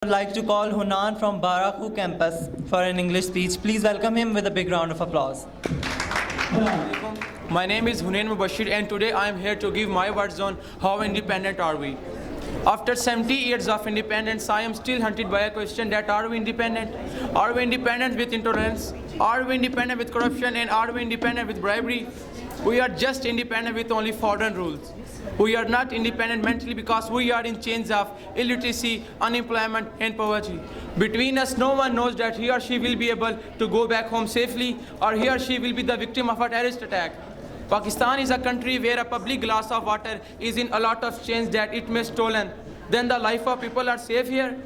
I would like to call Hunan from Baraku campus for an English speech. Please welcome him with a big round of applause. My name is Hunan and today I am here to give my words on how independent are we. After 70 years of independence, I am still hunted by a question that are we independent? Are we independent with intolerance? Are we independent with corruption? And are we independent with bribery? We are just independent with only foreign rules. We are not independent mentally because we are in chains of illiteracy, unemployment, and poverty. Between us, no one knows that he or she will be able to go back home safely, or he or she will be the victim of a terrorist attack. Pakistan is a country where a public glass of water is in a lot of chains that it may stolen. Then the life of people are safe here.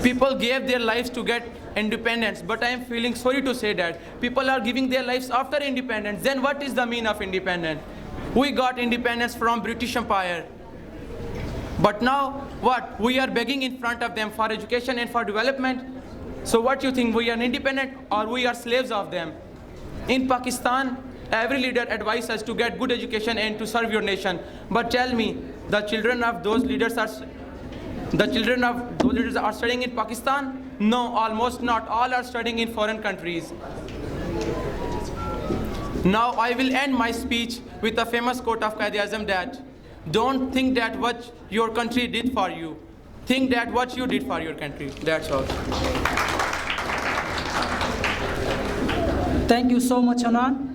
People gave their lives to get independence, but I am feeling sorry to say that people are giving their lives after independence. Then what is the meaning of independence? We got independence from British Empire. But now, what? We are begging in front of them for education and for development. So what do you think? We are independent or we are slaves of them? In Pakistan, every leader advises us to get good education and to serve your nation. But tell me, the children of those leaders are studying in Pakistan? No, almost not. All are studying in foreign countries. Now I will end my speech with a famous quote of Quaid-e-Azam that don't think that what your country did for you. Think that what you did for your country. That's all. Thank you so much, Hunan.